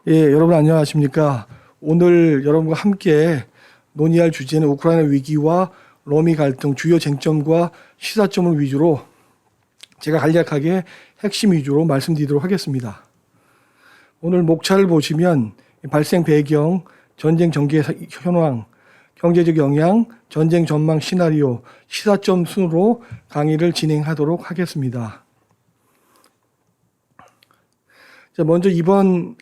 예, 여러분 안녕하십니까? 오늘 여러분과 함께 논의할 주제는 우크라이나 위기와 러미 갈등 주요 쟁점과 시사점을 위주로 제가 간략하게 핵심 위주로 말씀드리도록 하겠습니다. 오늘 목차를 보시면 발생 배경, 전쟁 전개 현황, 경제적 영향, 전쟁 전망 시나리오, 시사점 순으로 강의를 진행하도록 하겠습니다. 자, 먼저 이번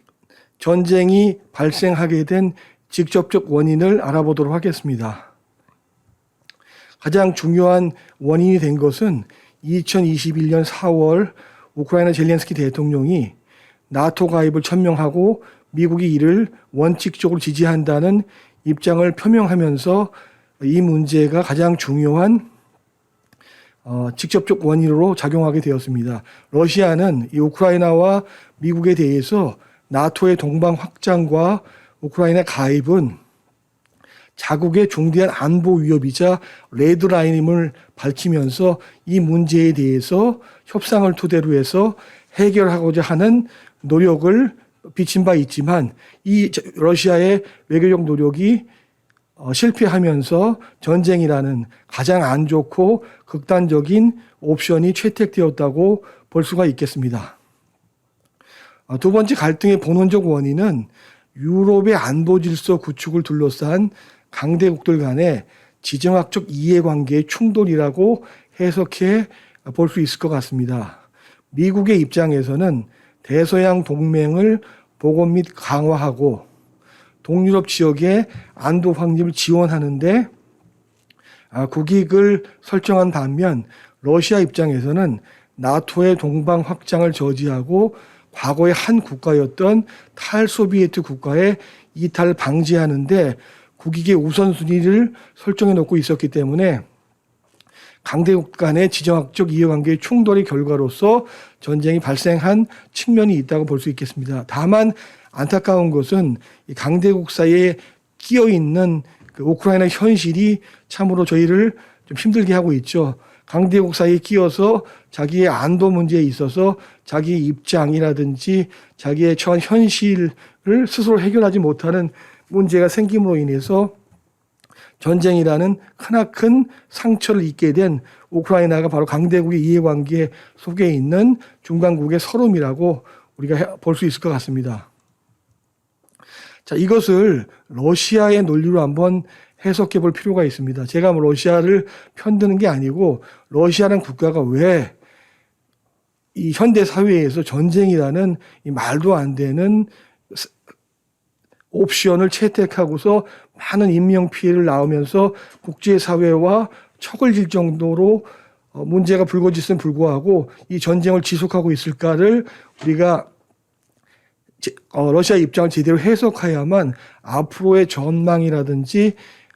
전쟁이 발생하게 된 직접적 원인을 알아보도록 하겠습니다. 가장 중요한 원인이 된 것은 2021년 4월 우크라이나 젤렌스키 대통령이 나토 가입을 천명하고 미국이 이를 원칙적으로 지지한다는 입장을 표명하면서 이 문제가 가장 중요한 직접적 원인으로 작용하게 되었습니다. 러시아는 이 우크라이나와 미국에 대해서 나토의 동방 확장과 우크라이나 가입은 자국의 중대한 안보 위협이자 레드라인임을 밝히면서 이 문제에 대해서 협상을 토대로 해서 해결하고자 하는 노력을 비친 바 있지만 이 러시아의 외교적 노력이 실패하면서 전쟁이라는 가장 안 좋고 극단적인 옵션이 채택되었다고 볼 수가 있겠습니다. 두 번째 갈등의 본원적 원인은 유럽의 안보 질서 구축을 둘러싼 강대국들 간의 지정학적 이해관계의 충돌이라고 해석해 볼 수 있을 것 같습니다. 미국의 입장에서는 대서양 동맹을 보건 및 강화하고 동유럽 지역의 안보 확립을 지원하는데 국익을 설정한 반면 러시아 입장에서는 나토의 동방 확장을 저지하고 과거의 한 국가였던 탈소비에트 국가의 이탈을 방지하는데 국익의 우선순위를 설정해 놓고 있었기 때문에 강대국 간의 지정학적 이해관계의 충돌의 결과로서 전쟁이 발생한 측면이 있다고 볼 수 있겠습니다. 다만 안타까운 것은 이 강대국 사이에 끼어 있는 그 우크라이나 현실이 참으로 저희를 좀 힘들게 하고 있죠. 강대국 사이에 끼어서 자기의 안보 문제에 있어서 자기의 입장이라든지 자기의 처한 현실을 스스로 해결하지 못하는 문제가 생김으로 인해서 전쟁이라는 크나큰 상처를 입게 된 우크라이나가 바로 강대국의 이해관계 속에 있는 중간국의 서름이라고 우리가 볼 수 있을 것 같습니다. 자, 이것을 러시아의 논리로 한번 해석해 볼 필요가 있습니다. 제가 러시아를 편드는 게 아니고 러시아라는 국가가 왜 이 현대 사회에서 전쟁이라는 이 말도 안 되는 옵션을 채택하고서 많은 인명 피해를 낳으면서 국제사회와 척을 질 정도로 문제가 불거졌음에 불구하고 이 전쟁을 지속하고 있을까를 우리가 러시아 입장을 제대로 해석해야만 앞으로의 전망이라든지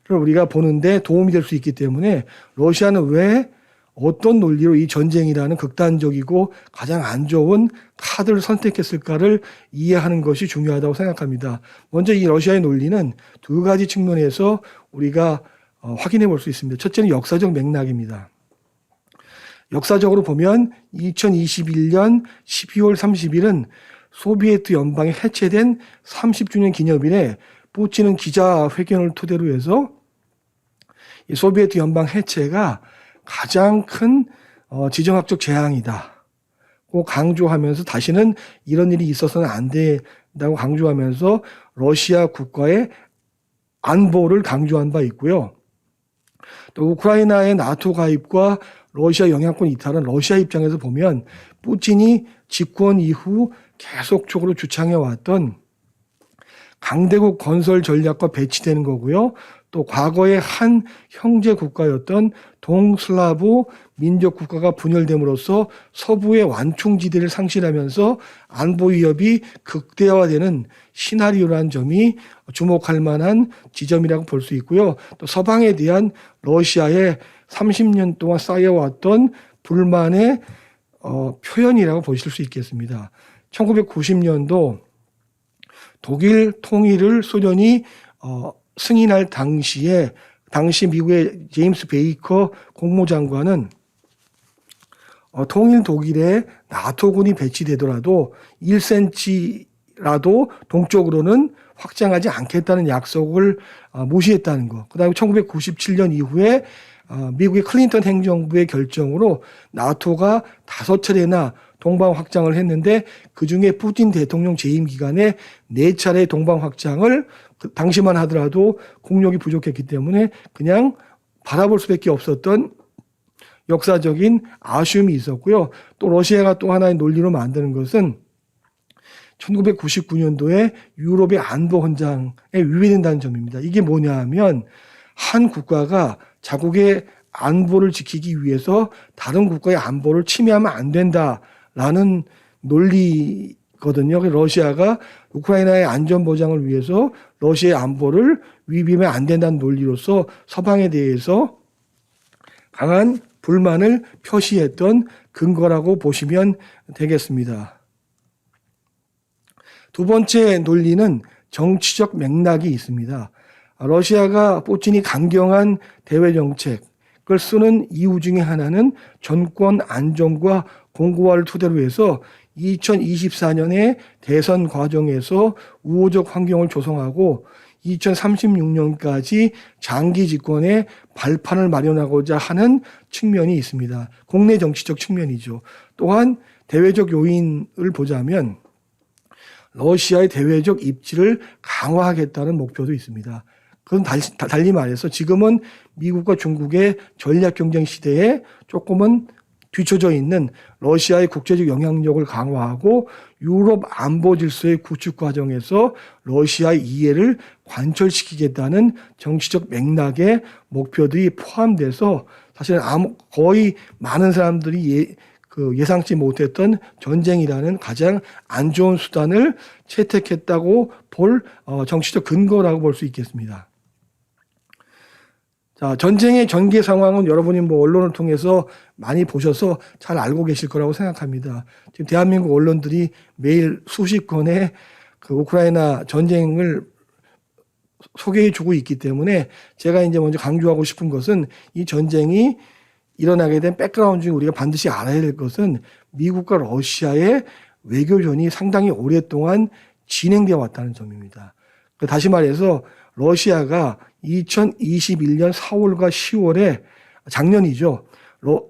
우리가 보는데 도움이 될 수 있기 때문에 러시아는 왜 어떤 논리로 이 전쟁이라는 극단적이고 가장 안 좋은 카드를 선택했을까를 이해하는 것이 중요하다고 생각합니다. 먼저 이 러시아의 논리는 두 가지 측면에서 우리가 확인해 볼 수 있습니다. 첫째는 역사적 맥락입니다. 역사적으로 보면 2021년 12월 30일은 소비에트 연방이 해체된 30주년 기념일에 푸틴은 기자회견을 토대로 해서 이 소비에트 연방 해체가 가장 큰 지정학적 재앙이다고 강조하면서 다시는 이런 일이 있어서는 안 된다고 강조하면서 러시아 국가의 안보를 강조한 바 있고요. 또 우크라이나의 나토 가입과 러시아 영향권 이탈은 러시아 입장에서 보면 푸틴이 집권 이후 계속적으로 주창해왔던 강대국 건설 전략과 배치되는 거고요. 또 과거의 한 형제 국가였던 동슬라브 민족 국가가 분열됨으로써 서부의 완충지대를 상실하면서 안보 위협이 극대화되는 시나리오라는 점이 주목할 만한 지점이라고 볼 수 있고요. 또 서방에 대한 러시아의 30년 동안 쌓여왔던 불만의 표현이라고 보실 수 있겠습니다. 1990년도 독일 통일을 소련이 승인할 당시 미국의 제임스 베이커 국무장관은 통일 독일에 나토군이 배치되더라도 1cm 라도 동쪽으로는 확장하지 않겠다는 약속을 무시했다는 것. 그다음에 1997년 이후에 미국의 클린턴 행정부의 결정으로 나토가 5차례나 동방 확장을 했는데 그중에 푸틴 대통령 재임 기간에 4차례 동방 확장을 당시만 하더라도 국력이 부족했기 때문에 그냥 바라볼 수밖에 없었던 역사적인 아쉬움이 있었고요. 또 러시아가 또 하나의 논리로 만드는 것은 1999년도에 유럽의 안보 헌장에 위배된다는 점입니다. 이게 뭐냐 하면 한 국가가 자국의 안보를 지키기 위해서 다른 국가의 안보를 침해하면 안 된다라는 논리거든요. 러시아가 우크라이나의 안전 보장을 위해서 러시아의 안보를 위배하면 안 된다는 논리로서 서방에 대해서 강한 불만을 표시했던 근거라고 보시면 되겠습니다. 두 번째 논리는 정치적 맥락이 있습니다. 러시아가 푸틴이 강경한 대외 정책을 쓰는 이유 중에 하나는 정권 안정과 공고화를 토대로 해서 2024년에 대선 과정에서 우호적 환경을 조성하고 2036년까지 장기 집권의 발판을 마련하고자 하는 측면이 있습니다. 국내 정치적 측면이죠. 또한 대외적 요인을 보자면 러시아의 대외적 입지를 강화하겠다는 목표도 있습니다. 그건 달리 말해서 지금은 미국과 중국의 전략 경쟁 시대에 조금은 뒤처져 있는 러시아의 국제적 영향력을 강화하고 유럽 안보 질서의 구축 과정에서 러시아의 이해를 관철시키겠다는 정치적 맥락의 목표들이 포함돼서 사실은 거의 많은 사람들이 예상치 못했던 전쟁이라는 가장 안 좋은 수단을 채택했다고 볼 정치적 근거라고 볼 수 있겠습니다. 자, 전쟁의 전개 상황은 여러분이 언론을 통해서 많이 보셔서 잘 알고 계실 거라고 생각합니다. 지금 대한민국 언론들이 매일 수십 건의 우크라이나 전쟁을 소개해 주고 있기 때문에 제가 이제 먼저 강조하고 싶은 것은 이 전쟁이 일어나게 된 백그라운드 중에 우리가 반드시 알아야 될 것은 미국과 러시아의 외교전이 상당히 오랫동안 진행되어 왔다는 점입니다. 다시 말해서 러시아가 2021년 4월과 10월에 작년이죠.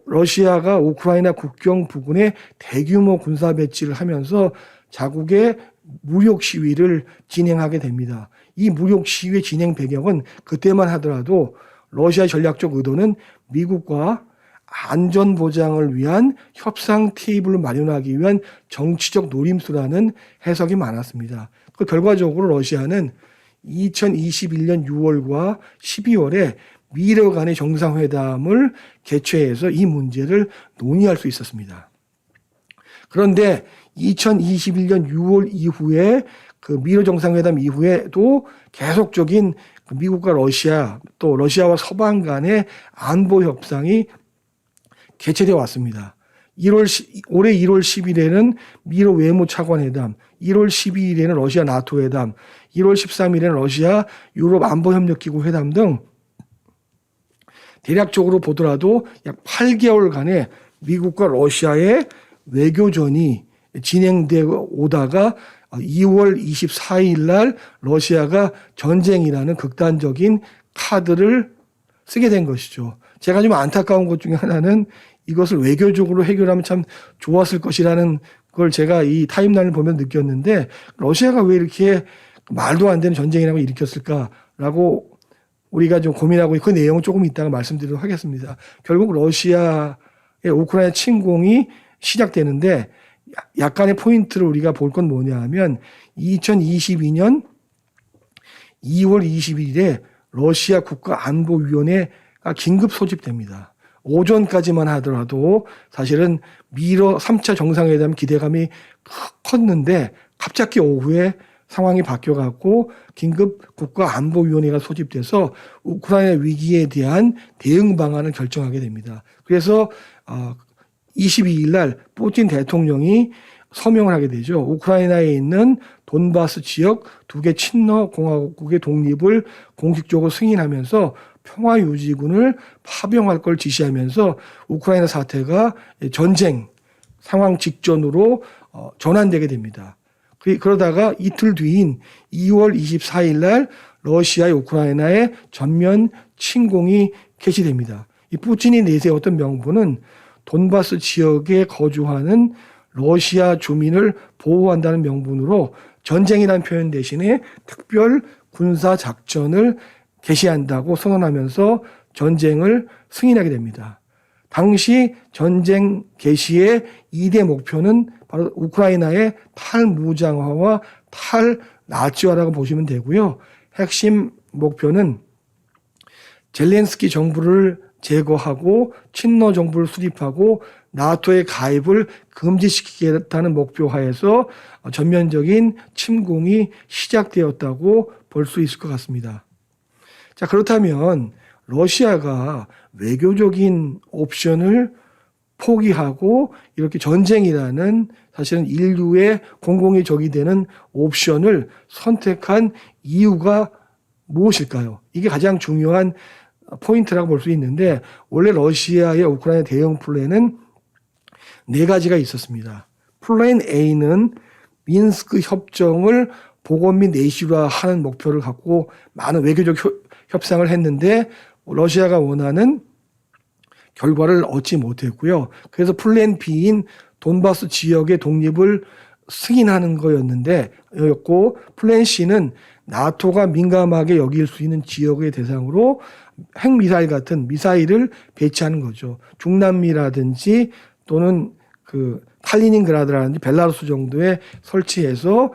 러시아가 우크라이나 국경 부근에 대규모 군사 배치를 하면서 자국의 무력 시위를 진행하게 됩니다. 이 무력 시위의 진행 배경은 그때만 하더라도 러시아의 전략적 의도는 미국과 안전 보장을 위한 협상 테이블을 마련하기 위한 정치적 노림수라는 해석이 많았습니다. 그 결과적으로 러시아는 2021년 6월과 12월에 미러 간의 정상회담을 개최해서 이 문제를 논의할 수 있었습니다. 그런데 2021년 6월 이후에 미러 정상회담 이후에도 계속적인 미국과 러시아 또 러시아와 서방 간의 안보 협상이 개최되어 왔습니다. 올해 1월 10일에는 미러 외무차관회담, 1월 12일에는 러시아 나토 회담, 1월 13일에는 러시아 유럽 안보협력기구 회담 등 대략적으로 보더라도 약 8개월간의 미국과 러시아의 외교전이 진행되어 오다가 2월 24일 날 러시아가 전쟁이라는 극단적인 카드를 쓰게 된 것이죠. 제가 좀 안타까운 것 중에 하나는 이것을 외교적으로 해결하면 참 좋았을 것이라는 걸 제가 이 타임라인을 보면 느꼈는데 러시아가 왜 이렇게 말도 안 되는 전쟁이라고 일으켰을까라고 우리가 좀 고민하고 그 내용은 조금 이따가 말씀드리도록 하겠습니다. 결국 러시아의 우크라이나 침공이 시작되는데 약간의 포인트를 우리가 볼 건 뭐냐 하면 2022년 2월 20일에 러시아 국가안보위원회가 긴급 소집됩니다. 오전까지만 하더라도 사실은 미러 3차 정상회담 기대감이 컸는데 갑자기 오후에 상황이 바뀌어갖고 긴급 국가안보위원회가 소집돼서 우크라이나 위기에 대한 대응 방안을 결정하게 됩니다. 그래서 22일 날 푸틴 대통령이 서명을 하게 되죠. 우크라이나에 있는 돈바스 지역 2개 친러 공화국의 독립을 공식적으로 승인하면서 평화유지군을 파병할 걸 지시하면서 우크라이나 사태가 전쟁 상황 직전으로 전환되게 됩니다. 그러다가 이틀 뒤인 2월 24일 날 러시아의 우크라이나에 전면 침공이 개시됩니다. 이 푸틴이 내세웠던 명분은 돈바스 지역에 거주하는 러시아 주민을 보호한다는 명분으로 전쟁이라는 표현 대신에 특별 군사 작전을 개시한다고 선언하면서 전쟁을 승인하게 됩니다. 당시 전쟁 개시의 2대 목표는 바로 우크라이나의 탈무장화와 탈나치화라고 보시면 되고요. 핵심 목표는 젤렌스키 정부를 제거하고 친러 정부를 수립하고 나토의 가입을 금지시키겠다는 목표 하에서 전면적인 침공이 시작되었다고 볼 수 있을 것 같습니다. 자, 그렇다면 러시아가 외교적인 옵션을 포기하고 이렇게 전쟁이라는 사실은 인류의 공공의 적이 되는 옵션을 선택한 이유가 무엇일까요? 이게 가장 중요한 포인트라고 볼 수 있는데, 원래 러시아의 우크라이나 대응 플랜은 4가지가 있었습니다. 플랜 A는 민스크 협정을 복원 및 내실화하는 목표를 갖고 많은 외교적 협상을 했는데 러시아가 원하는 결과를 얻지 못했고요. 그래서 플랜 B인 돈바스 지역의 독립을 승인하는 거였고, 플랜 C는 나토가 민감하게 여길 수 있는 지역의 대상으로 핵미사일 같은 미사일을 배치하는 거죠. 중남미라든지 또는 칼리닝그라드라든지 벨라루스 정도에 설치해서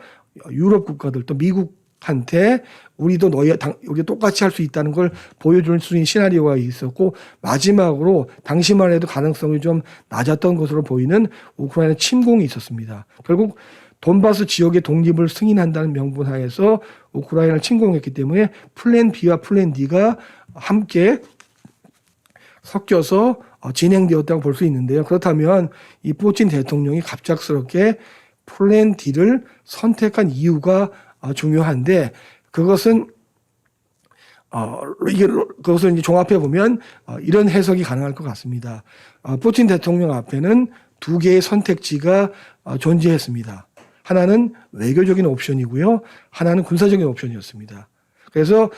유럽 국가들 또 미국한테 우리도 우리 똑같이 할 수 있다는 걸 보여줄 수 있는 시나리오가 있었고, 마지막으로 당시만 해도 가능성이 좀 낮았던 것으로 보이는 우크라이나 침공이 있었습니다. 결국 돈바스 지역의 독립을 승인한다는 명분 하에서 우크라이나를 침공했기 때문에 플랜 B와 플랜 D가 함께 섞여서 진행되었다고 볼 수 있는데요. 그렇다면 이 푸틴 대통령이 갑작스럽게 플랜 D를 선택한 이유가 중요한데, 그것은 그것을 이제 종합해 보면 이런 해석이 가능할 것 같습니다. 푸틴 대통령 앞에는 2개의 선택지가 존재했습니다. 하나는 외교적인 옵션이고요, 하나는 군사적인 옵션이었습니다. 그래서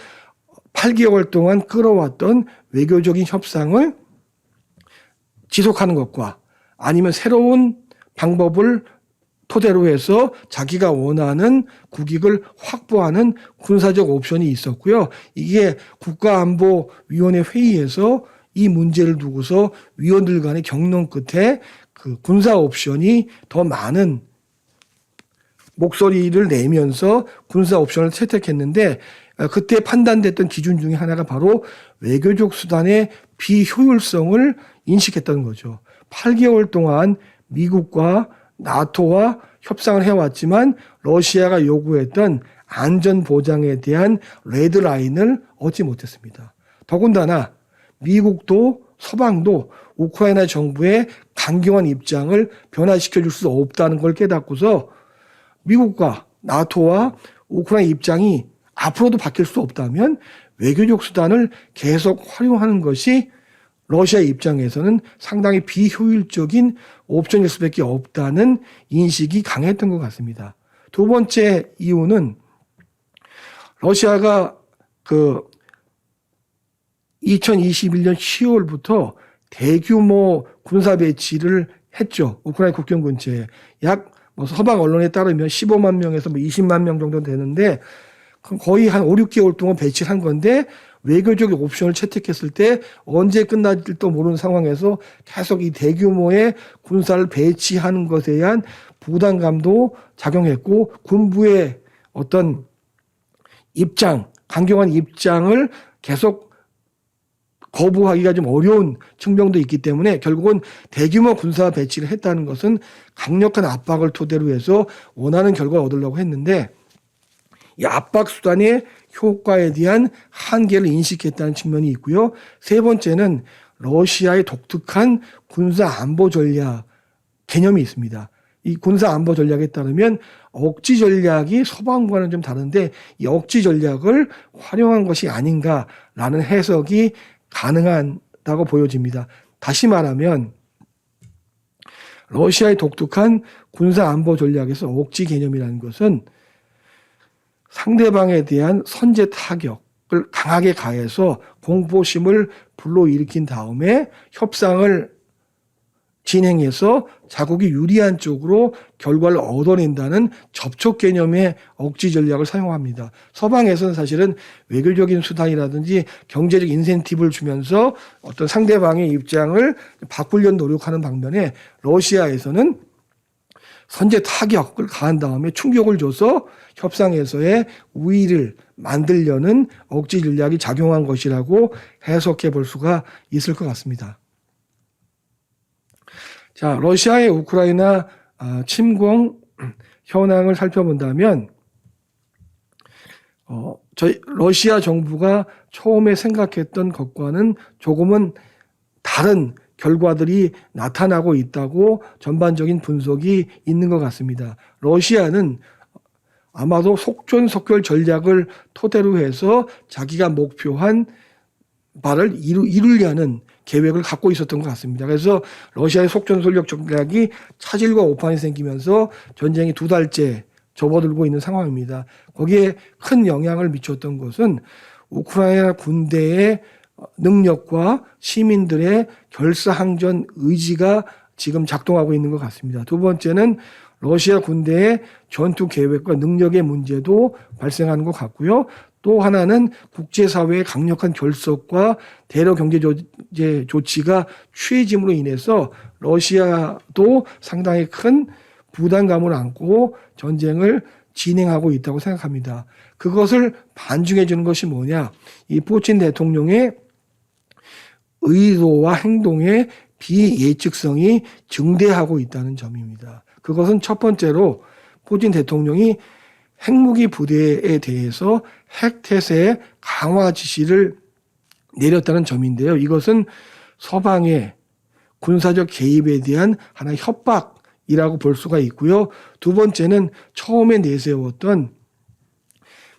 8개월 동안 끌어왔던 외교적인 협상을 지속하는 것과 아니면 새로운 방법을 토대로 해서 자기가 원하는 국익을 확보하는 군사적 옵션이 있었고요. 이게 국가안보위원회 회의에서 이 문제를 두고서 위원들 간의 격론 끝에 그 군사 옵션이 더 많은 목소리를 내면서 군사 옵션을 채택했는데, 그때 판단됐던 기준 중에 하나가 바로 외교적 수단의 비효율성을 인식했던 거죠. 8개월 동안 미국과 나토와 협상을 해왔지만 러시아가 요구했던 안전보장에 대한 레드라인을 얻지 못했습니다. 더군다나 미국도 서방도 우크라이나 정부의 강경한 입장을 변화시켜줄 수 없다는 걸 깨닫고서 미국과 나토와 우크라이나 입장이 앞으로도 바뀔 수 없다면 외교적 수단을 계속 활용하는 것이 러시아 입장에서는 상당히 비효율적인 옵션일 수밖에 없다는 인식이 강했던 것 같습니다. 두 번째 이유는 러시아가 2021년 10월부터 대규모 군사 배치를 했죠. 우크라이나 국경 근처에 서방 언론에 따르면 15만 명에서 20만 명 정도 되는데 거의 한 5, 6개월 동안 배치를 한 건데, 외교적인 옵션을 채택했을 때 언제 끝날지도 모르는 상황에서 계속 이 대규모의 군사를 배치하는 것에 대한 부담감도 작용했고, 군부의 어떤 강경한 입장을 계속 거부하기가 좀 어려운 측면도 있기 때문에 결국은 대규모 군사 배치를 했다는 것은 강력한 압박을 토대로 해서 원하는 결과를 얻으려고 했는데, 이 압박 수단의 효과에 대한 한계를 인식했다는 측면이 있고요. 세 번째는 러시아의 독특한 군사 안보 전략 개념이 있습니다. 이 군사 안보 전략에 따르면 억지 전략이 서방과는 좀 다른데 이 억지 전략을 활용한 것이 아닌가라는 해석이 가능하다고 보여집니다. 다시 말하면 러시아의 독특한 군사 안보 전략에서 억지 개념이라는 것은 상대방에 대한 선제 타격을 강하게 가해서 공포심을 불러일으킨 다음에 협상을 진행해서 자국이 유리한 쪽으로 결과를 얻어낸다는 접촉 개념의 억지 전략을 사용합니다. 서방에서는 사실은 외교적인 수단이라든지 경제적 인센티브를 주면서 어떤 상대방의 입장을 바꾸려는 노력하는 반면에 러시아에서는 선제 타격을 가한 다음에 충격을 줘서 협상에서의 우위를 만들려는 억지 전략이 작용한 것이라고 해석해 볼 수가 있을 것 같습니다. 자, 러시아의 우크라이나 침공 현황을 살펴본다면 저희 러시아 정부가 처음에 생각했던 것과는 조금은 다른 결과들이 나타나고 있다고 전반적인 분석이 있는 것 같습니다. 러시아는 아마도 속전속결 전략을 토대로 해서 자기가 목표한 바를 이루려는 계획을 갖고 있었던 것 같습니다. 그래서 러시아의 속전속결 전략이 차질과 오판이 생기면서 전쟁이 2달째 접어들고 있는 상황입니다. 거기에 큰 영향을 미쳤던 것은 우크라이나 군대의 능력과 시민들의 결사항전 의지가 지금 작동하고 있는 것 같습니다. 두 번째는 러시아 군대의 전투 계획과 능력의 문제도 발생하는 것 같고요. 또 하나는 국제사회의 강력한 결속과 대러 경제 조치가 취해짐으로 인해서 러시아도 상당히 큰 부담감을 안고 전쟁을 진행하고 있다고 생각합니다. 그것을 반증해 주는 것이 뭐냐? 이 푸틴 대통령의 의도와 행동의 비예측성이 증대하고 있다는 점입니다. 그것은 첫 번째로 푸틴 대통령이 핵무기 부대에 대해서 핵태세 강화 지시를 내렸다는 점인데요. 이것은 서방의 군사적 개입에 대한 하나의 협박이라고 볼 수가 있고요. 두 번째는 처음에 내세웠던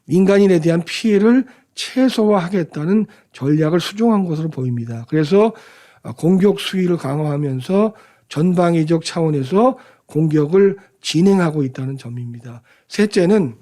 민간인에 대한 피해를 최소화하겠다는 전략을 수정한 것으로 보입니다. 그래서 공격 수위를 강화하면서 전방위적 차원에서 공격을 진행하고 있다는 점입니다. 셋째는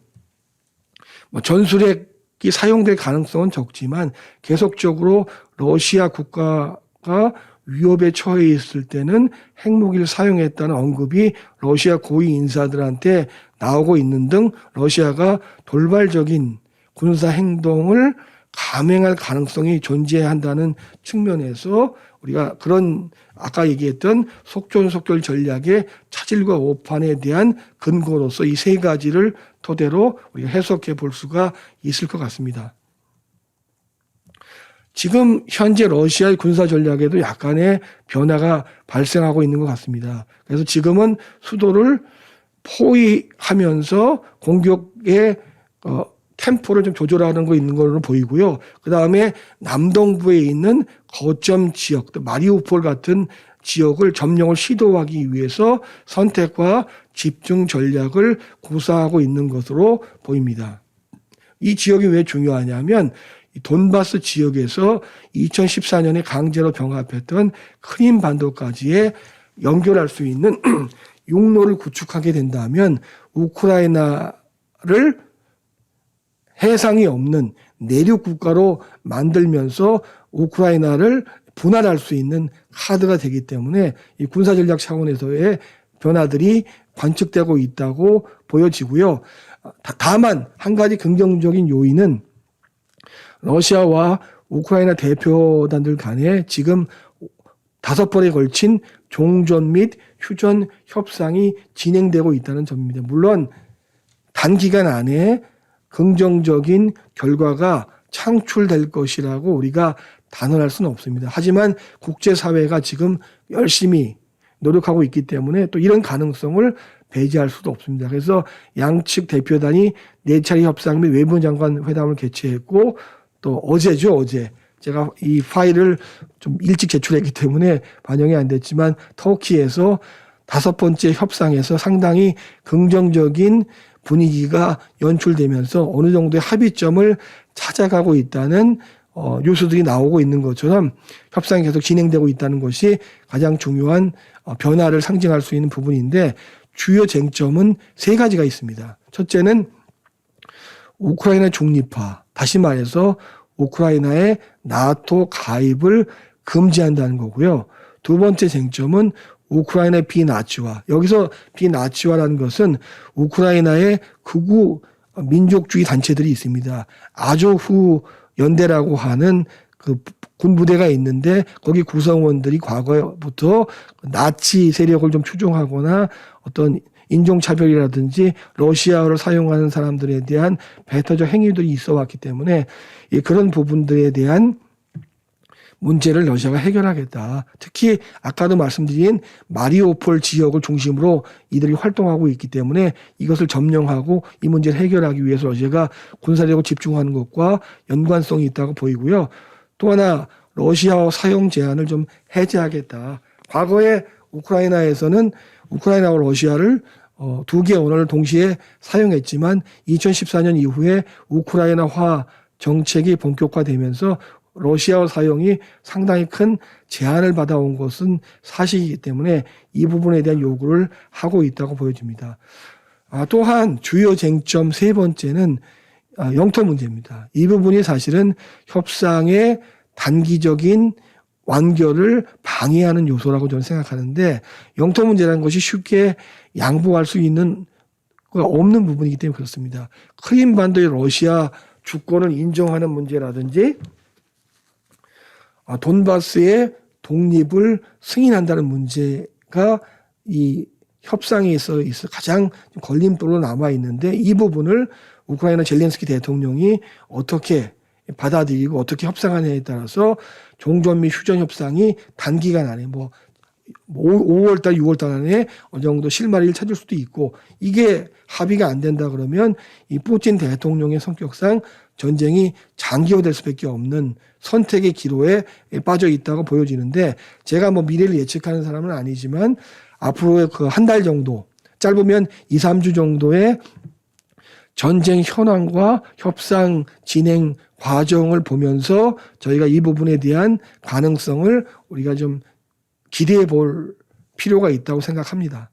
전술핵이 사용될 가능성은 적지만 계속적으로 러시아 국가가 위협에 처해 있을 때는 핵무기를 사용했다는 언급이 러시아 고위 인사들한테 나오고 있는 등 러시아가 돌발적인 군사 행동을 감행할 가능성이 존재한다는 측면에서 우리가 그런 아까 얘기했던 속전속결 전략의 차질과 오판에 대한 근거로서 이 세 가지를 토대로 우리가 해석해 볼 수가 있을 것 같습니다. 지금 현재 러시아의 군사 전략에도 약간의 변화가 발생하고 있는 것 같습니다. 그래서 지금은 수도를 포위하면서 공격의 템포를 좀 조절하는 거 있는 걸로 보이고요. 그 다음에 남동부에 있는 거점 지역, 또 마리우폴 같은 지역을 점령을 시도하기 위해서 선택과 집중 전략을 구사하고 있는 것으로 보입니다. 이 지역이 왜 중요하냐면 돈바스 지역에서 2014년에 강제로 병합했던 크림 반도까지에 연결할 수 있는 육로를 구축하게 된다면 우크라이나를 해상이 없는 내륙 국가로 만들면서 우크라이나를 분할할 수 있는 카드가 되기 때문에 이 군사전략 차원에서의 변화들이 관측되고 있다고 보여지고요. 다만 한 가지 긍정적인 요인은 러시아와 우크라이나 대표단들 간에 지금 5번에 걸친 종전 및 휴전 협상이 진행되고 있다는 점입니다. 물론 단기간 안에 긍정적인 결과가 창출될 것이라고 우리가 단언할 수는 없습니다. 하지만 국제사회가 지금 열심히 노력하고 있기 때문에 또 이런 가능성을 배제할 수도 없습니다. 그래서 양측 대표단이 4차례 협상 및 외무장관 회담을 개최했고 또 어제죠, 어제. 제가 이 파일을 좀 일찍 제출했기 때문에 반영이 안 됐지만 터키에서 5번째 협상에서 상당히 긍정적인 분위기가 연출되면서 어느 정도의 합의점을 찾아가고 있다는 요소들이 나오고 있는 것처럼 협상이 계속 진행되고 있다는 것이 가장 중요한 변화를 상징할 수 있는 부분인데 주요 쟁점은 세 가지가 있습니다. 첫째는 우크라이나 중립화, 다시 말해서 우크라이나의 나토 가입을 금지한다는 거고요. 두 번째 쟁점은 우크라이나 비나치화. 여기서 비나치화라는 것은 우크라이나의 극우 민족주의 단체들이 있습니다. 아조후 연대라고 하는 그 군부대가 있는데 거기 구성원들이 과거부터 나치 세력을 좀 추종하거나 어떤 인종차별이라든지 러시아어를 사용하는 사람들에 대한 배타적 행위들이 있어 왔기 때문에 그런 부분들에 대한 문제를 러시아가 해결하겠다. 특히 아까도 말씀드린 마리오폴 지역을 중심으로 이들이 활동하고 있기 때문에 이것을 점령하고 이 문제를 해결하기 위해서 러시아가 군사력을 집중하는 것과 연관성이 있다고 보이고요. 또 하나 러시아어 사용 제한을 좀 해제하겠다. 과거에 우크라이나에서는 우크라이나와 러시아를 두 개의 언어를 동시에 사용했지만 2014년 이후에 우크라이나화 정책이 본격화되면서 러시아어 사용이 상당히 큰 제한을 받아온 것은 사실이기 때문에 이 부분에 대한 요구를 하고 있다고 보여집니다. 또한 주요 쟁점 세 번째는 영토 문제입니다. 이 부분이 사실은 협상의 단기적인 완결을 방해하는 요소라고 저는 생각하는데 영토 문제라는 것이 쉽게 양보할 수 있는 없는 부분이기 때문에 그렇습니다. 크림반도의 러시아 주권을 인정하는 문제라든지 돈바스의 독립을 승인한다는 문제가 이 협상에 있어 가장 걸림돌로 남아 있는데 이 부분을 우크라이나 젤렌스키 대통령이 어떻게 받아들이고 어떻게 협상하느냐에 따라서 종전 및 휴전 협상이 단기간 안에 5월달, 6월달 안에 어느 정도 실마리를 찾을 수도 있고 이게 합의가 안 된다 그러면 이 푸틴 대통령의 성격상 전쟁이 장기화될 수밖에 없는 선택의 기로에 빠져 있다고 보여지는데 제가 미래를 예측하는 사람은 아니지만 앞으로의 그 한 달 정도 짧으면 2, 3주 정도의 전쟁 현황과 협상 진행 과정을 보면서 저희가 이 부분에 대한 가능성을 우리가 좀 기대해 볼 필요가 있다고 생각합니다.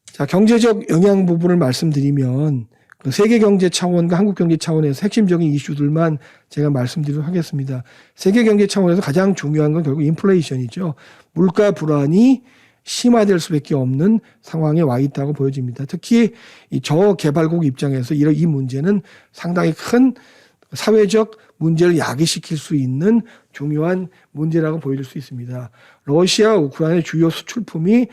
자, 경제적 영향 부분을 말씀드리면 그 세계 경제 차원과 한국 경제 차원에서 핵심적인 이슈들만 제가 말씀드리도록 하겠습니다. 세계 경제 차원에서 가장 중요한 건 결국 인플레이션이죠. 물가 불안이 심화될 수밖에 없는 상황에 와 있다고 보여집니다. 특히 이 저개발국 입장에서 이 문제는 상당히 큰 사회적 문제를 야기시킬 수 있는 중요한 문제라고 보여질 수 있습니다. 러시아, 우크라이나의 주요 수출품이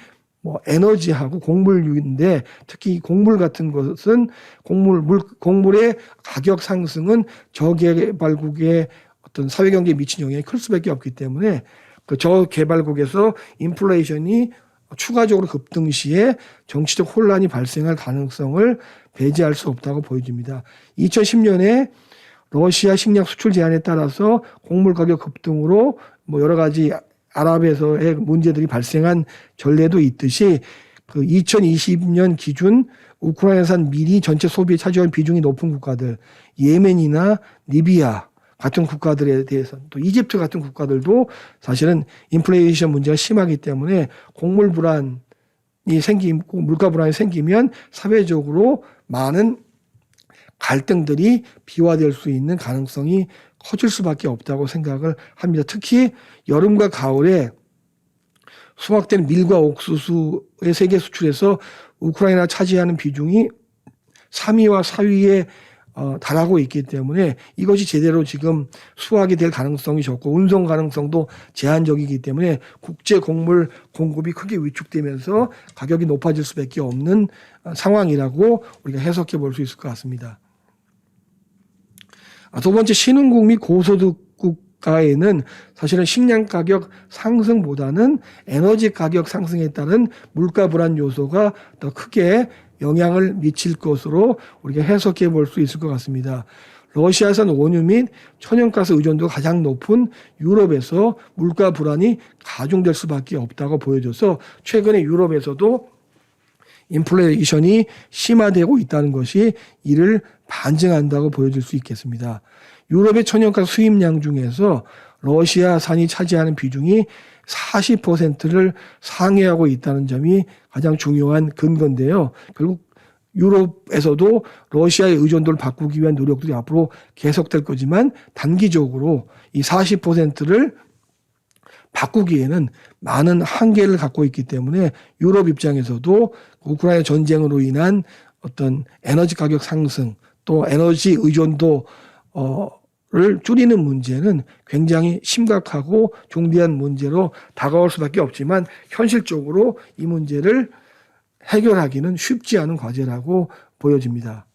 에너지하고 곡물류인데 특히 곡물 같은 것은 곡물의 가격 상승은 저개발국의 어떤 사회경제에 미친 영향이 클 수밖에 없기 때문에 그 저개발국에서 인플레이션이 추가적으로 급등 시에 정치적 혼란이 발생할 가능성을 배제할 수 없다고 보여집니다. 2010년에 러시아 식량 수출 제한에 따라서 곡물 가격 급등으로 여러 가지 아랍에서의 문제들이 발생한 전례도 있듯이 그 2020년 기준 우크라이나산 밀이 전체 소비에 차지하는 비중이 높은 국가들, 예멘이나 리비아 같은 국가들에 대해서 또 이집트 같은 국가들도 사실은 인플레이션 문제가 심하기 때문에 곡물 불안이 생기고 물가 불안이 생기면 사회적으로 많은 갈등들이 비화될 수 있는 가능성이 커질 수밖에 없다고 생각을 합니다. 특히 여름과 가을에 수확된 밀과 옥수수의 세계 수출에서 우크라이나 차지하는 비중이 3위와 4위에 달하고 있기 때문에 이것이 제대로 지금 수확이 될 가능성이 적고 운송 가능성도 제한적이기 때문에 국제 곡물 공급이 크게 위축되면서 가격이 높아질 수밖에 없는 상황이라고 우리가 해석해 볼 수 있을 것 같습니다. 두 번째, 신흥국 및 고소득 국가에는 사실은 식량 가격 상승보다는 에너지 가격 상승에 따른 물가 불안 요소가 더 크게 영향을 미칠 것으로 우리가 해석해 볼 수 있을 것 같습니다. 러시아산 원유 및 천연가스 의존도가 가장 높은 유럽에서 물가 불안이 가중될 수밖에 없다고 보여져서 최근에 유럽에서도 인플레이션이 심화되고 있다는 것이 이를 반증한다고 보여질 수 있겠습니다. 유럽의 천연가스 수입량 중에서 러시아산이 차지하는 비중이 40%를 상회하고 있다는 점이 가장 중요한 근거인데요. 결국 유럽에서도 러시아의 의존도를 바꾸기 위한 노력들이 앞으로 계속될 거지만 단기적으로 이 40%를 바꾸기에는 많은 한계를 갖고 있기 때문에 유럽 입장에서도 우크라이나 전쟁으로 인한 어떤 에너지 가격 상승 또 에너지 의존도를 줄이는 문제는 굉장히 심각하고 중대한 문제로 다가올 수밖에 없지만 현실적으로 이 문제를 해결하기는 쉽지 않은 과제라고 보여집니다.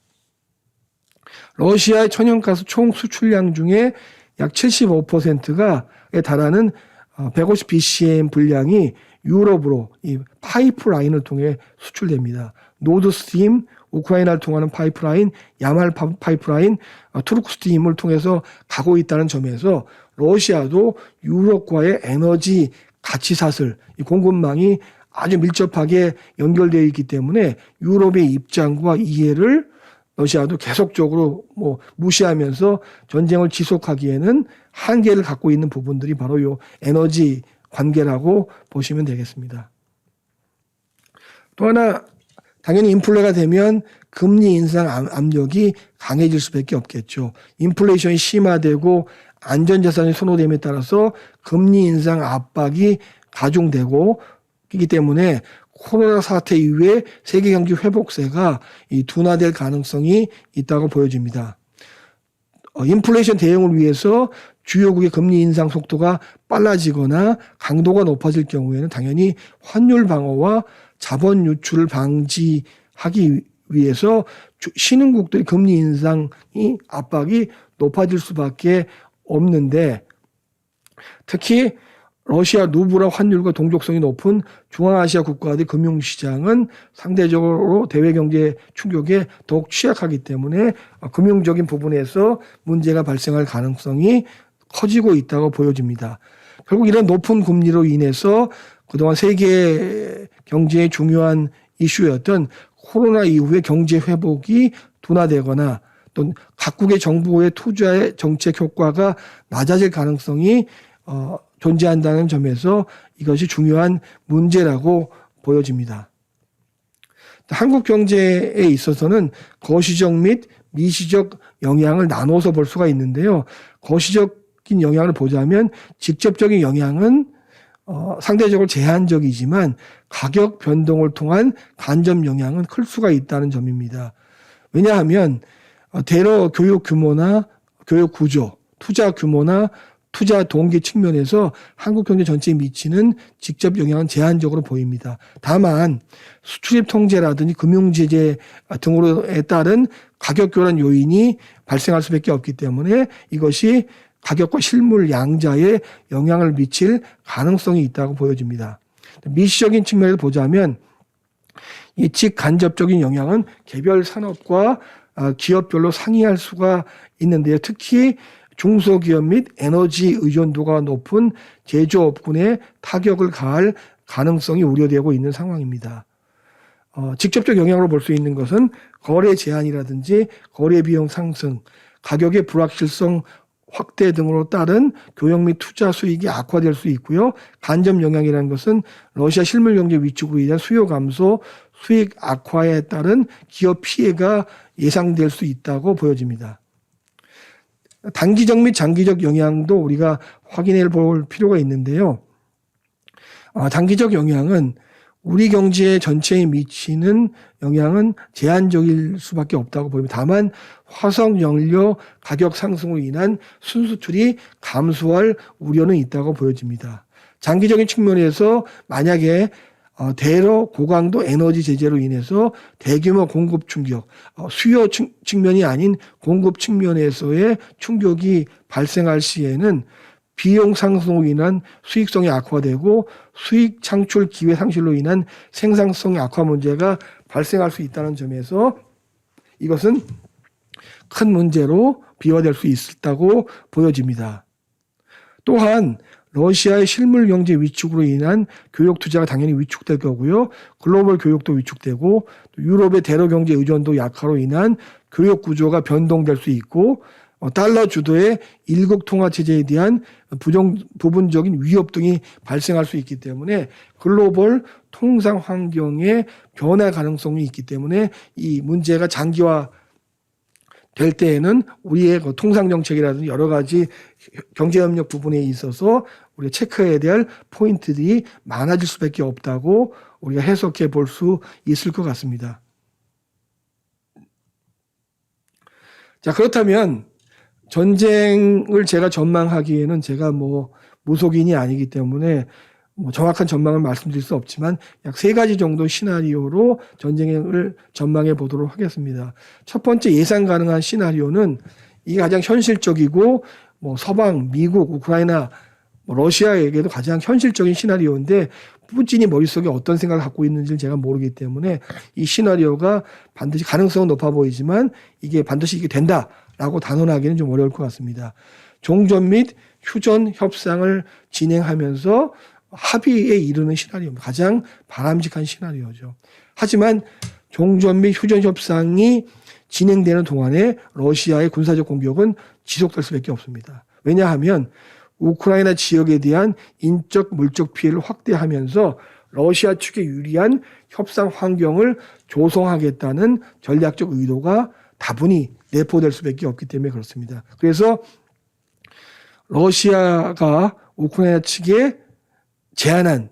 러시아의 천연가스 총 수출량 중에 약 75%에 달하는 150 BCM 분량이 유럽으로 이 파이프라인을 통해 수출됩니다. 노드스트림, 우크라이나를 통하는 파이프라인, 야말 파이프라인, 투르크스트림을 통해서 가고 있다는 점에서 러시아도 유럽과의 에너지 가치사슬, 이 공급망이 아주 밀접하게 연결되어 있기 때문에 유럽의 입장과 이해를 러시아도 계속적으로 무시하면서 전쟁을 지속하기에는 한계를 갖고 있는 부분들이 바로 요 에너지 관계라고 보시면 되겠습니다. 또 하나 당연히 인플레가 되면 금리 인상 압력이 강해질 수밖에 없겠죠. 인플레이션이 심화되고 안전자산이 선호됨에 따라서 금리 인상 압박이 가중되고 있기 때문에 코로나 사태 이후에 세계 경기 회복세가 둔화될 가능성이 있다고 보여집니다. 인플레이션 대응을 위해서 주요국의 금리 인상 속도가 빨라지거나 강도가 높아질 경우에는 당연히 환율 방어와 자본 유출을 방지하기 위해서 신흥국들의 금리 인상이 압박이 높아질 수밖에 없는데 특히 러시아 루블화 환율과 동족성이 높은 중앙아시아 국가들의 금융시장은 상대적으로 대외경제 충격에 더욱 취약하기 때문에 금융적인 부분에서 문제가 발생할 가능성이 커지고 있다고 보여집니다. 결국 이런 높은 금리로 인해서 그동안 세계 경제의 중요한 이슈였던 코로나 이후의 경제 회복이 둔화되거나 또 각국의 정부의 투자의 정책 효과가 낮아질 가능성이 존재한다는 점에서 이것이 중요한 문제라고 보여집니다. 한국 경제에 있어서는 거시적 및 미시적 영향을 나눠서 볼 수가 있는데요. 거시적인 영향을 보자면 직접적인 영향은 상대적으로 제한적이지만 가격 변동을 통한 간접 영향은 클 수가 있다는 점입니다. 왜냐하면 대러 교육 규모나 교육 구조, 투자 규모나 투자 동기 측면에서 한국 경제 전체에 미치는 직접 영향은 제한적으로 보입니다. 다만 수출입 통제라든지 금융 제재 등으로에 따른 가격 교란 요인이 발생할 수밖에 없기 때문에 이것이 가격과 실물 양자에 영향을 미칠 가능성이 있다고 보여집니다. 미시적인 측면에서 보자면 이 직간접적인 영향은 개별 산업과 기업별로 상이할 수가 있는데요. 특히 중소기업 및 에너지 의존도가 높은 제조업군에 타격을 가할 가능성이 우려되고 있는 상황입니다. 직접적 영향으로 볼 수 있는 것은 거래 제한이라든지 거래 비용 상승, 가격의 불확실성 확대 등으로 따른 교역 및 투자 수익이 악화될 수 있고요. 간접 영향이라는 것은 러시아 실물 경제 위축으로 인한 수요 감소, 수익 악화에 따른 기업 피해가 예상될 수 있다고 보여집니다. 단기적 및 장기적 영향도 우리가 확인해 볼 필요가 있는데요. 단기적 영향은 우리 경제 전체에 미치는 영향은 제한적일 수밖에 없다고 보입니다. 다만 화석 연료 가격 상승으로 인한 순수출이 감소할 우려는 있다고 보여집니다. 장기적인 측면에서 만약에 대러 고강도 에너지 제재로 인해서 대규모 공급 충격, 수요 측면이 아닌 공급 측면에서의 충격이 발생할 시에는 비용 상승으로 인한 수익성이 악화되고 수익 창출 기회 상실로 인한 생산성 악화 문제가 발생할 수 있다는 점에서 이것은 큰 문제로 비화될 수 있다고 보여집니다. 또한 러시아의 실물 경제 위축으로 인한 교육 투자가 당연히 위축될 거고요. 글로벌 교육도 위축되고 또 유럽의 대러 경제 의존도 약화로 인한 교육 구조가 변동될 수 있고 달러 주도의 일국 통화 체제에 대한 부분적인 위협 등이 발생할 수 있기 때문에 글로벌 통상 환경의 변화 가능성이 있기 때문에 이 문제가 장기화 될 때에는 우리의 통상 정책이라든지 여러 가지 경제협력 부분에 있어서 우리가 체크해야 될 포인트들이 많아질 수밖에 없다고 우리가 해석해 볼 수 있을 것 같습니다. 자, 그렇다면 전쟁을 제가 전망하기에는 제가 무속인이 아니기 때문에 정확한 전망을 말씀드릴 수 없지만 약 3가지 정도 시나리오로 전쟁을 전망해 보도록 하겠습니다. 첫 번째 예상 가능한 시나리오는 이게 가장 현실적이고 서방, 미국, 우크라이나, 러시아에게도 가장 현실적인 시나리오인데 푸틴이 머릿속에 어떤 생각을 갖고 있는지를 제가 모르기 때문에 이 시나리오가 반드시 가능성은 높아 보이지만 이게 반드시 이게 된다라고 단언하기는 좀 어려울 것 같습니다. 종전 및 휴전 협상을 진행하면서 합의에 이르는 시나리오입니다. 가장 바람직한 시나리오죠. 하지만 종전 및 휴전 협상이 진행되는 동안에 러시아의 군사적 공격은 지속될 수밖에 없습니다. 왜냐하면 우크라이나 지역에 대한 인적 물적 피해를 확대하면서 러시아 측에 유리한 협상 환경을 조성하겠다는 전략적 의도가 다분히 내포될 수밖에 없기 때문에 그렇습니다. 그래서 러시아가 우크라이나 측에 제안한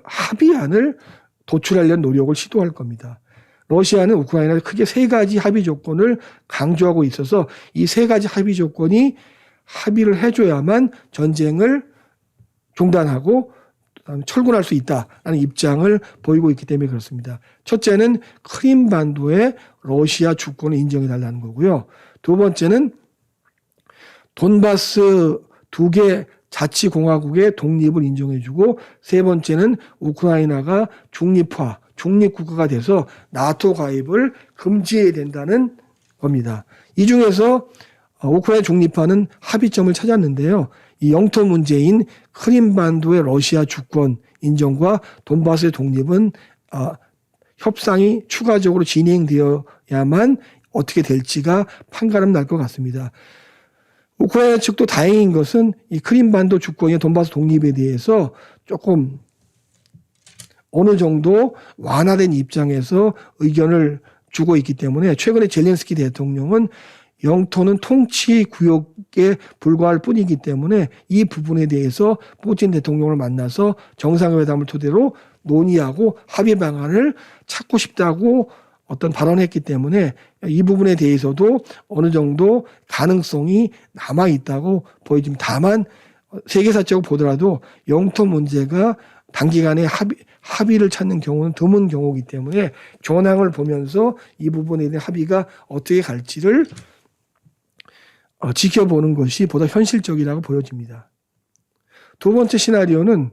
합의안을 도출하려는 노력을 시도할 겁니다. 러시아는 우크라이나에 크게 3가지 합의 조건을 강조하고 있어서 이 3가지 합의 조건이 합의를 해줘야만 전쟁을 중단하고 철군할 수 있다라는 입장을 보이고 있기 때문에 그렇습니다. 첫째는 크림반도의 러시아 주권을 인정해달라는 거고요. 두 번째는 돈바스 2개 자치공화국의 독립을 인정해주고 세 번째는 우크라이나가 중립국가가 돼서 나토 가입을 금지해야 된다는 겁니다. 이 중에서 우크라이나 중립화는 합의점을 찾았는데요. 이 영토 문제인 크림반도의 러시아 주권 인정과 돈바스의 독립은 협상이 추가적으로 진행되어야만 어떻게 될지가 판가름 날 것 같습니다. 우크라이나 측도 다행인 것은 이 크림반도 주권의 돈바스 독립에 대해서 조금 어느 정도 완화된 입장에서 의견을 주고 있기 때문에 최근에 젤렌스키 대통령은 영토는 통치 구역에 불과할 뿐이기 때문에 이 부분에 대해서 푸틴 대통령을 만나서 정상회담을 토대로 논의하고 합의 방안을 찾고 싶다고 어떤 발언했기 때문에 이 부분에 대해서도 어느 정도 가능성이 남아 있다고 보여집니다. 다만 세계사적으로 보더라도 영토 문제가 단기간에 합의를 찾는 경우는 드문 경우이기 때문에 전황을 보면서 이 부분에 대한 합의가 어떻게 갈지를 지켜보는 것이 보다 현실적이라고 보여집니다. 두 번째 시나리오는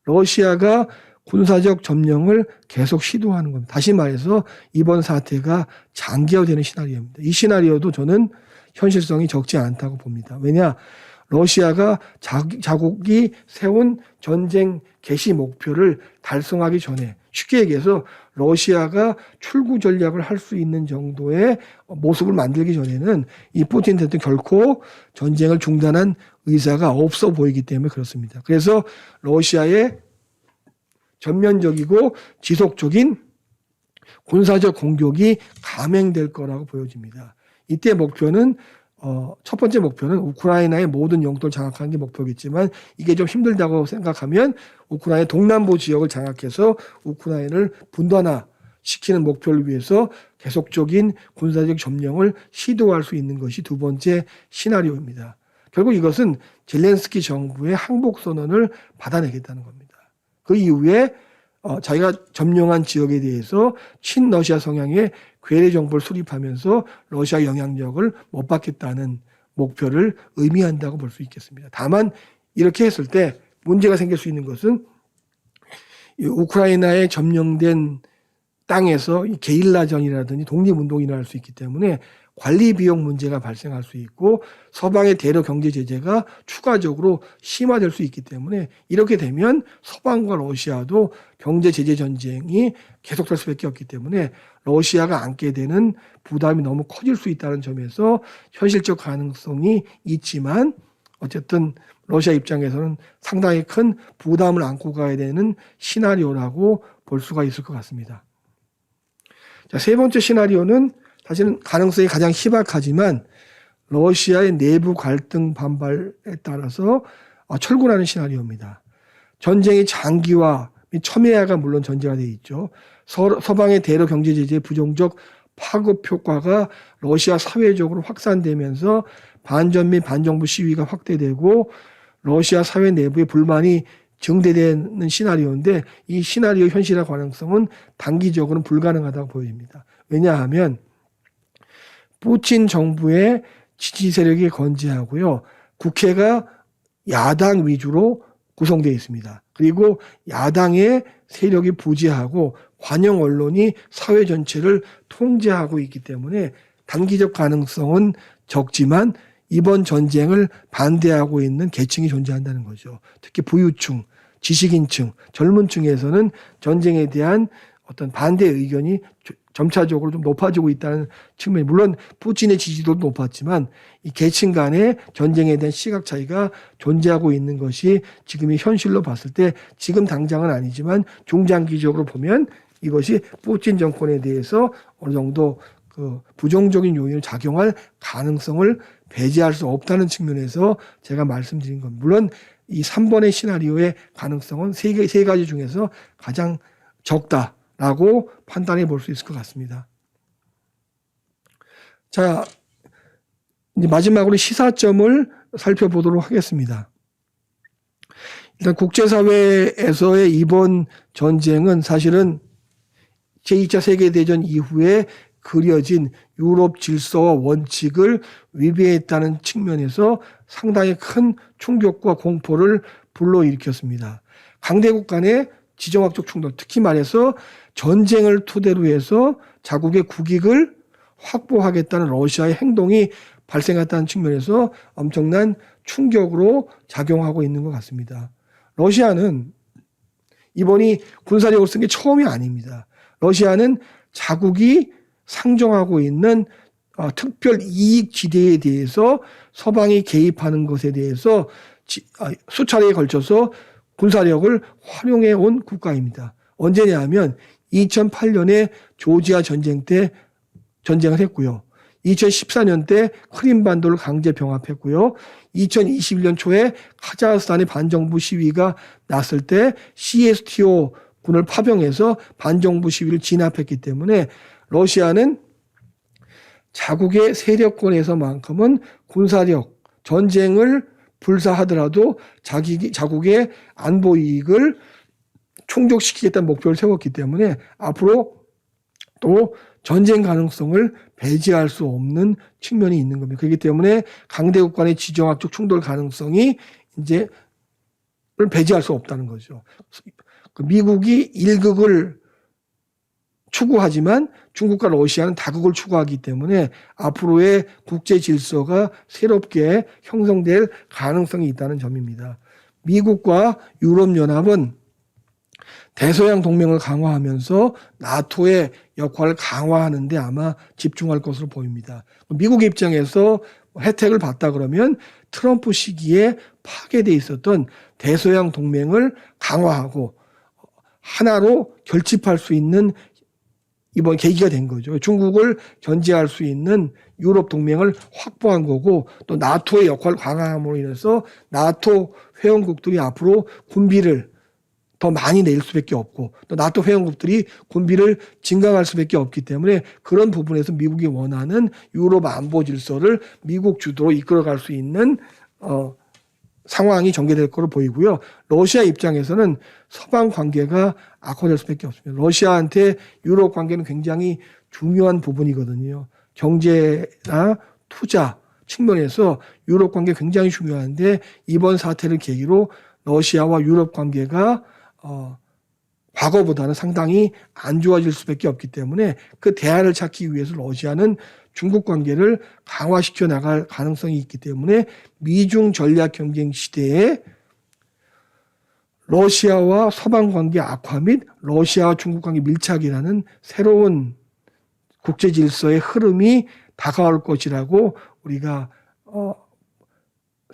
러시아가 군사적 점령을 계속 시도하는 겁니다. 다시 말해서 이번 사태가 장기화되는 시나리오입니다. 이 시나리오도 저는 현실성이 적지 않다고 봅니다. 왜냐? 러시아가 자국이 세운 전쟁 개시 목표를 달성하기 전에 쉽게 얘기해서 러시아가 출구 전략을 할 수 있는 정도의 모습을 만들기 전에는 이 푸틴 대통령 결코 전쟁을 중단한 의사가 없어 보이기 때문에 그렇습니다. 그래서 러시아의 전면적이고 지속적인 군사적 공격이 감행될 거라고 보여집니다. 이때 목표는 첫 번째 목표는 우크라이나의 모든 영토를 장악하는 게 목표겠지만 이게 좀 힘들다고 생각하면 우크라이나 동남부 지역을 장악해서 우크라이나를 분단화시키는 목표를 위해서 계속적인 군사적 점령을 시도할 수 있는 것이 두 번째 시나리오입니다. 결국 이것은 젤렌스키 정부의 항복 선언을 받아내겠다는 겁니다. 그 이후에 자기가 점령한 지역에 대해서 친러시아 성향의 괴뢰 정보를 수립하면서 러시아 영향력을 못 받겠다는 목표를 의미한다고 볼 수 있겠습니다. 다만 이렇게 했을 때 문제가 생길 수 있는 것은 우크라이나에 점령된 땅에서 게릴라전이라든지 독립운동이 일어날 수 있기 때문에 관리 비용 문제가 발생할 수 있고 서방의 대러 경제 제재가 추가적으로 심화될 수 있기 때문에 이렇게 되면 서방과 러시아도 경제 제재 전쟁이 계속될 수밖에 없기 때문에 러시아가 안게 되는 부담이 너무 커질 수 있다는 점에서 현실적 가능성이 있지만 어쨌든 러시아 입장에서는 상당히 큰 부담을 안고 가야 되는 시나리오라고 볼 수가 있을 것 같습니다. 자, 세 번째 시나리오는 사실은 가능성이 가장 희박하지만 러시아의 내부 갈등 반발에 따라서 철군하는 시나리오입니다. 전쟁의 장기화 및 첨예화가 물론 전제가 되어 있죠. 서방의 대러 경제 제재의 부정적 파급 효과가 러시아 사회적으로 확산되면서 반전 및 반정부 시위가 확대되고 러시아 사회 내부의 불만이 증대되는 시나리오인데 이 시나리오 현실화 가능성은 단기적으로는 불가능하다고 보입니다. 왜냐하면 푸틴 정부의 지지 세력이 건재하고요. 국회가 야당 위주로 구성되어 있습니다. 그리고 야당의 세력이 부재하고 관영 언론이 사회 전체를 통제하고 있기 때문에 단기적 가능성은 적지만 이번 전쟁을 반대하고 있는 계층이 존재한다는 거죠. 특히 부유층, 지식인층, 젊은 층에서는 전쟁에 대한 어떤 반대 의견이 점차적으로 좀 높아지고 있다는 측면이 물론 푸틴의 지지도도 높았지만 이 계층 간의 전쟁에 대한 시각 차이가 존재하고 있는 것이 지금의 현실로 봤을 때 지금 당장은 아니지만 중장기적으로 보면 이것이 푸틴 정권에 대해서 어느 정도 그 부정적인 요인을 작용할 가능성을 배제할 수 없다는 측면에서 제가 말씀드린 겁니다. 물론 이 3번의 시나리오의 가능성은 세 가지 중에서 가장 적다라고 판단해 볼 수 있을 것 같습니다. 자, 이제 마지막으로 시사점을 살펴보도록 하겠습니다. 일단 국제사회에서의 이번 전쟁은 사실은 제2차 세계대전 이후에 그려진 유럽 질서와 원칙을 위배했다는 측면에서 상당히 큰 충격과 공포를 불러일으켰습니다. 강대국 간의 지정학적 충돌, 특히 말해서 전쟁을 토대로 해서 자국의 국익을 확보하겠다는 러시아의 행동이 발생했다는 측면에서 엄청난 충격으로 작용하고 있는 것 같습니다. 러시아는 이번이 군사력을 쓴 게 처음이 아닙니다. 러시아는 자국이 상정하고 있는 특별 이익 지대에 대해서 서방이 개입하는 것에 대해서 수차례에 걸쳐서 군사력을 활용해 온 국가입니다. 언제냐 하면 2008년에 조지아 전쟁 때 전쟁을 했고요. 2014년 때 크림반도를 강제 병합했고요. 2021년 초에 카자흐스탄의 반정부 시위가 났을 때 CSTO 군을 파병해서 반정부 시위를 진압했기 때문에 러시아는 자국의 세력권에서만큼은 군사력, 전쟁을 불사하더라도 자국의 안보 이익을 충족시키겠다는 목표를 세웠기 때문에 앞으로 또 전쟁 가능성을 배제할 수 없는 측면이 있는 겁니다. 그렇기 때문에 강대국 간의 지정학적 충돌 가능성이 이제 배제할 수 없다는 거죠. 미국이 일극을 추구하지만 중국과 러시아는 다극을 추구하기 때문에 앞으로의 국제 질서가 새롭게 형성될 가능성이 있다는 점입니다. 미국과 유럽연합은 대서양 동맹을 강화하면서 나토의 역할을 강화하는 데 아마 집중할 것으로 보입니다. 미국 입장에서 혜택을 받다 그러면 트럼프 시기에 파괴돼 있었던 대서양 동맹을 강화하고 하나로 결집할 수 있는 이번 계기가 된 거죠. 중국을 견제할 수 있는 유럽 동맹을 확보한 거고 또 나토의 역할을 강화함으로 인해서 나토 회원국들이 앞으로 군비를 더 많이 낼 수밖에 없고 또 나토 회원국들이 군비를 증강할 수밖에 없기 때문에 그런 부분에서 미국이 원하는 유럽 안보 질서를 미국 주도로 이끌어갈 수 있는 상황이 전개될 것으로 보이고요. 러시아 입장에서는 서방 관계가 악화될 수밖에 없습니다. 러시아한테 유럽 관계는 굉장히 중요한 부분이거든요. 경제나 투자 측면에서 유럽 관계 굉장히 중요한데 이번 사태를 계기로 러시아와 유럽 관계가 과거보다는 상당히 안 좋아질 수밖에 없기 때문에 그 대안을 찾기 위해서 러시아는 중국 관계를 강화시켜 나갈 가능성이 있기 때문에 미중 전략 경쟁 시대에 러시아와 서방 관계 악화 및 러시아와 중국 관계 밀착이라는 새로운 국제 질서의 흐름이 다가올 것이라고 우리가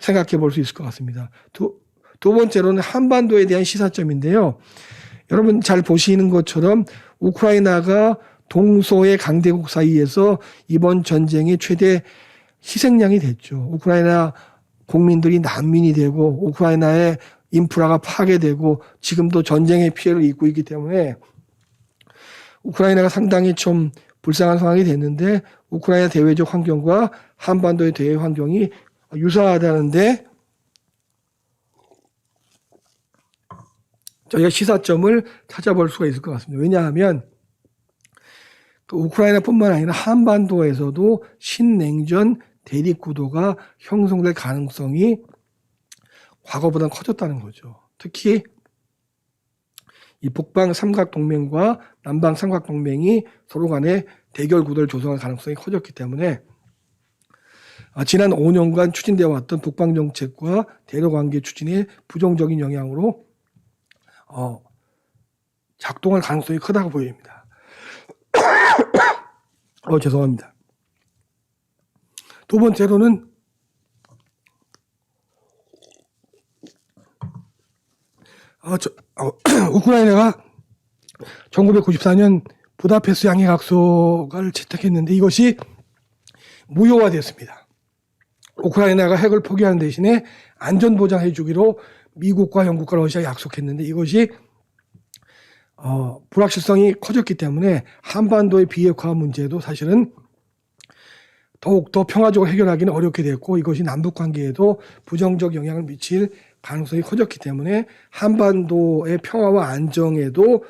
생각해 볼 수 있을 것 같습니다. 두 번째로는 한반도에 대한 시사점인데요. 여러분 잘 보시는 것처럼 우크라이나가 동서의 강대국 사이에서 이번 전쟁의 최대 희생양이 됐죠. 우크라이나 국민들이 난민이 되고 우크라이나의 인프라가 파괴되고 지금도 전쟁의 피해를 입고 있기 때문에 우크라이나가 상당히 좀 불쌍한 상황이 됐는데 우크라이나 대외적 환경과 한반도의 대외 환경이 유사하다는데 저희가 시사점을 찾아볼 수가 있을 것 같습니다. 왜냐하면 그 우크라이나뿐만 아니라 한반도에서도 신냉전 대립구도가 형성될 가능성이 과거보다는 커졌다는 거죠. 특히 이 북방 삼각동맹과 남방 삼각동맹이 서로 간에 대결 구도를 조성할 가능성이 커졌기 때문에 지난 5년간 추진되어 왔던 북방 정책과 대러 관계 추진에 부정적인 영향으로 작동할 가능성이 크다고 보입니다. 죄송합니다. 두 번째로는 우크라이나가 1994년 부다페스트 양해각서를 채택했는데 이것이 무효화됐습니다. 우크라이나가 핵을 포기하는 대신에 안전보장해 주기로 미국과 영국과 러시아가 약속했는데 이것이 불확실성이 커졌기 때문에 한반도의 비핵화 문제도 사실은 더욱더 평화적으로 해결하기는 어렵게 됐고 이것이 남북관계에도 부정적 영향을 미칠 가능성이 커졌기 때문에 한반도의 평화와 안정에도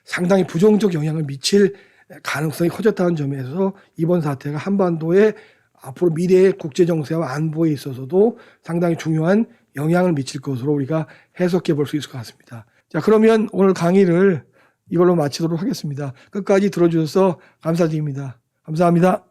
상당히 부정적 영향을 미칠 가능성이 커졌다는 점에서 이번 사태가 한반도의 앞으로 미래의 국제정세와 안보에 있어서도 상당히 중요한 영향을 미칠 것으로 우리가 해석해 볼 수 있을 것 같습니다. 자, 그러면 오늘 강의를 이걸로 마치도록 하겠습니다. 끝까지 들어주셔서 감사드립니다. 감사합니다.